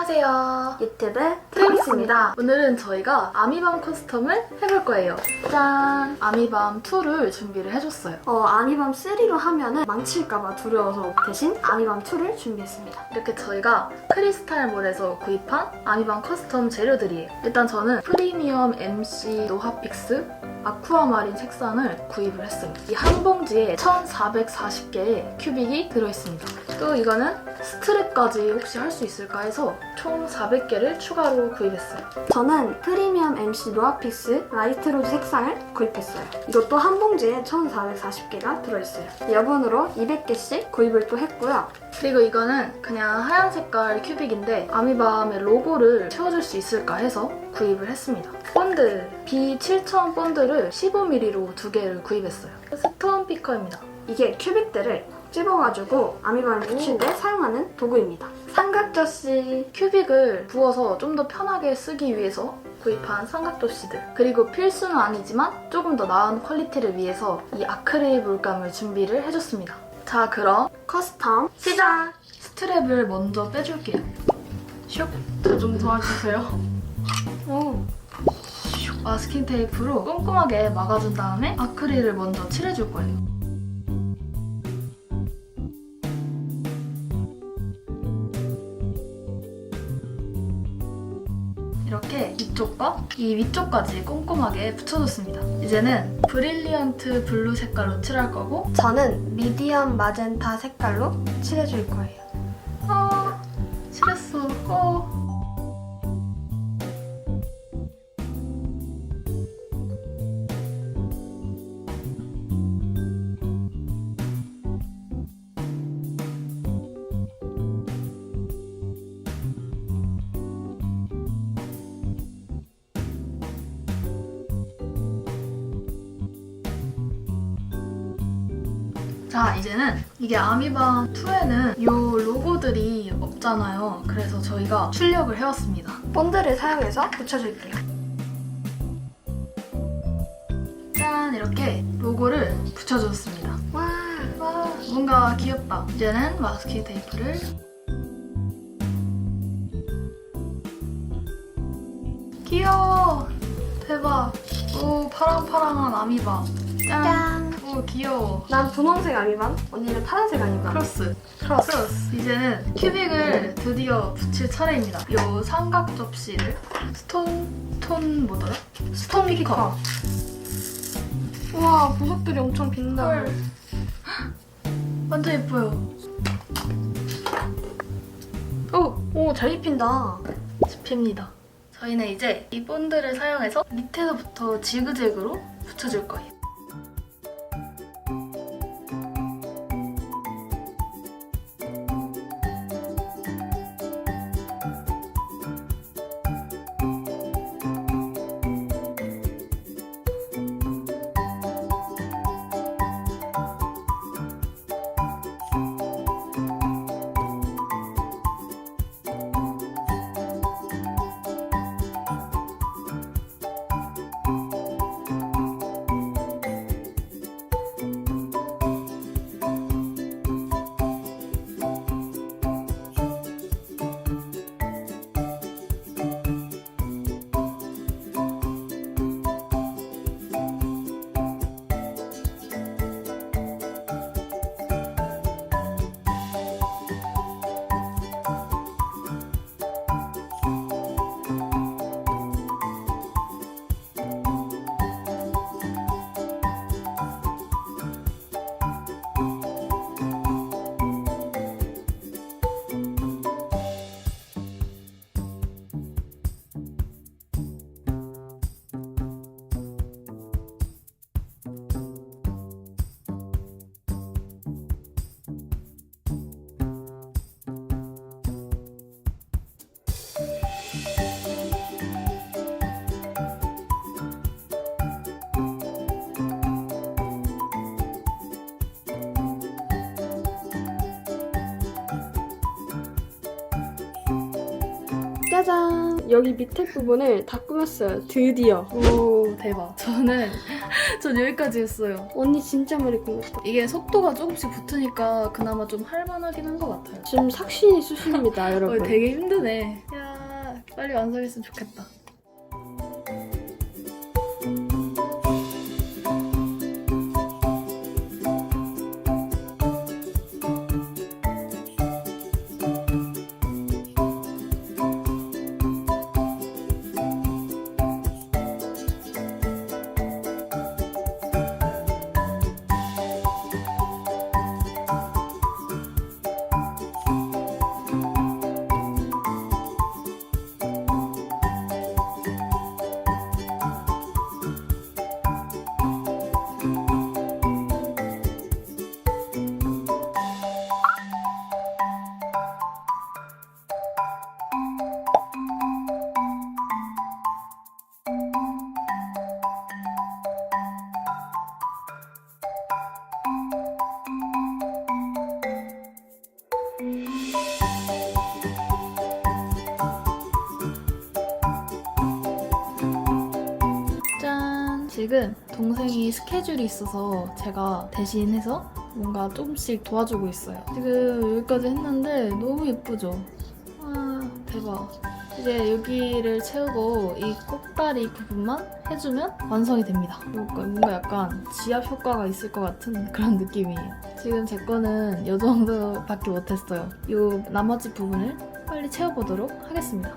안녕하세요. 유튜브 트레이스입니다. 오늘은 저희가 아미밤 커스텀을 해볼 거예요. 짠! 아미밤 2를 준비를 해줬어요. 아미밤 3로 하면은 망칠까봐 두려워서 대신 아미밤 2를 준비했습니다. 이렇게 저희가 크리스탈몰에서 구입한 아미밤 커스텀 재료들이에요. 일단 저는 프리미엄 MC 노하픽스 아쿠아마린 색상을 구입을 했어요. 이 한 봉지에 1440개의 큐빅이 들어있습니다. 또 이거는 스트랩까지 혹시 할 수 있을까 해서 총 400개를 추가로 구입했어요. 저는 프리미엄 MC 노아픽스 라이트 로즈 색상을 구입했어요. 이것도 한 봉지에 1440개가 들어있어요. 여분으로 200개씩 구입을 또 했고요. 그리고 이거는 그냥 하얀 색깔 큐빅인데 아미밤의 로고를 채워줄 수 있을까 해서 구입을 했습니다. 본드 B7000 본드를 15mm로 2개를 구입했어요. 스톤 피커입니다. 이게 큐빅들을 찝어가지고 아미밤에 붙일 때 사용하는 도구입니다. 삼각저씨 큐빅을 부어서 좀 더 편하게 쓰기 위해서 구입한 삼각도시들, 그리고 필수는 아니지만 조금 더 나은 퀄리티를 위해서 이 아크릴 물감을 준비를 해줬습니다. 자, 그럼 커스텀 시작! 스트랩을 먼저 빼줄게요. 슉! 저 좀 도와주세요. 오. 마스킹 테이프로 꼼꼼하게 막아준 다음에 아크릴을 먼저 칠해줄 거예요. 이렇게 이쪽과 이 위쪽까지 꼼꼼하게 붙여줬습니다. 이제는 브릴리언트 블루 색깔로 칠할 거고, 저는 미디엄 마젠타 색깔로 칠해줄 거예요. 칠했어. 자, 이제는 이게 아미밤 2에는 이 로고들이 없잖아요. 그래서 저희가 출력을 해왔습니다. 본드를 사용해서 붙여줄게요. 짠! 이렇게 로고를 붙여줬습니다. 와. 뭔가 귀엽다. 이제는 마스킹 테이프를 귀여워! 대박! 오, 파랑파랑한 아미밤. 짠! 짠! 오, 귀여워. 난 분홍색 아미밤, 언니는 파란색 아미밤. 크로스. 크로스. 이제는 큐빅을 드디어 붙일 차례입니다. 이 삼각 접시를 스톤 뭐더라? 스톤 피커. 우와, 보석들이 엄청 빛나. 헐. 완전 예뻐요. 오, 잘 입힌다. 집힙니다. 저희는 이제 이 본드를 사용해서 밑에서부터 지그재그로 붙여줄 거예요. 짜잔! 여기 밑에 부분을 다 꾸몄어요. 드디어. 오, 대박. 전 여기까지 했어요. 언니 진짜 많이 꾸몄다. 이게 속도가 조금씩 붙으니까 그나마 좀 할만하긴 한 것 같아요. 지금 삭신이 쑤십니다, 여러분. 되게 힘드네. 빨리 완성했으면 좋겠다. 짠! 지금 동생이 스케줄이 있어서 제가 대신해서 뭔가 조금씩 도와주고 있어요. 지금 여기까지 했는데 너무 예쁘죠? 와, 대박. 이제 여기를 채우고 이 꼭다리 부분만 해주면 완성이 됩니다. 뭔가 약간 지압 효과가 있을 것 같은 그런 느낌이에요. 지금 제 거는 이 정도밖에 못했어요. 이 나머지 부분을 빨리 채워보도록 하겠습니다.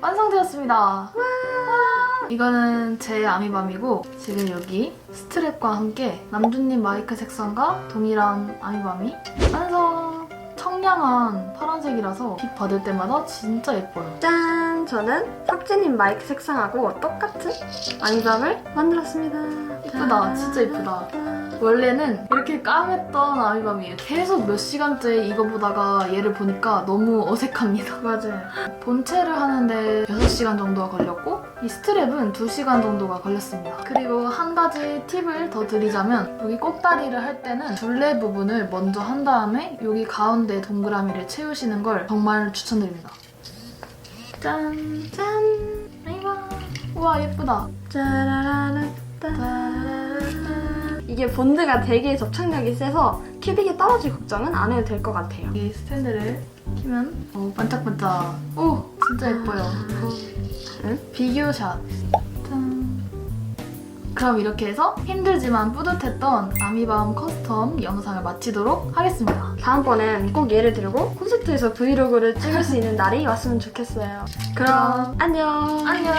완성되었습니다. 이거는 제 아미밤이고 지금 여기 스트랩과 함께 남준님 마이크 색상과 동일한 아미밤이 완성! 청량한 파란색이라서 빛 받을 때마다 진짜 예뻐요. 짠! 저는 석진님 마이크 색상하고 똑같은 아미밤을 만들었습니다. 예쁘다. 진짜 예쁘다. 짠. 원래는 이렇게 까맸던 아미밤이에요. 계속 몇 시간째 이거 보다가 얘를 보니까 너무 어색합니다. 맞아요. 본체를 하는데 6시간 정도가 걸렸고 이 스트랩은 2시간 정도가 걸렸습니다. 그리고 한 가지 팁을 더 드리자면 여기 꼭다리를 할 때는 둘레 부분을 먼저 한 다음에 여기 가운데 동그라미를 채우시는 걸 정말 추천드립니다. 짠! 짠! 아이고! 우와 예쁘다! 이게 본드가 되게 접착력이 세서 큐빅이 떨어질 걱정은 안 해도 될 것 같아요. 이 스탠드를 키면 오 반짝반짝! 오! 진짜 예뻐요. 응? 비교샷! 짠! 그럼 이렇게 해서 힘들지만 뿌듯했던 아미밤 커스텀 영상을 마치도록 하겠습니다. 다음번엔 꼭 얘를 들고 콘서트에서 브이로그를 찍을 수 있는 날이 왔으면 좋겠어요. 그럼 안녕! 안녕!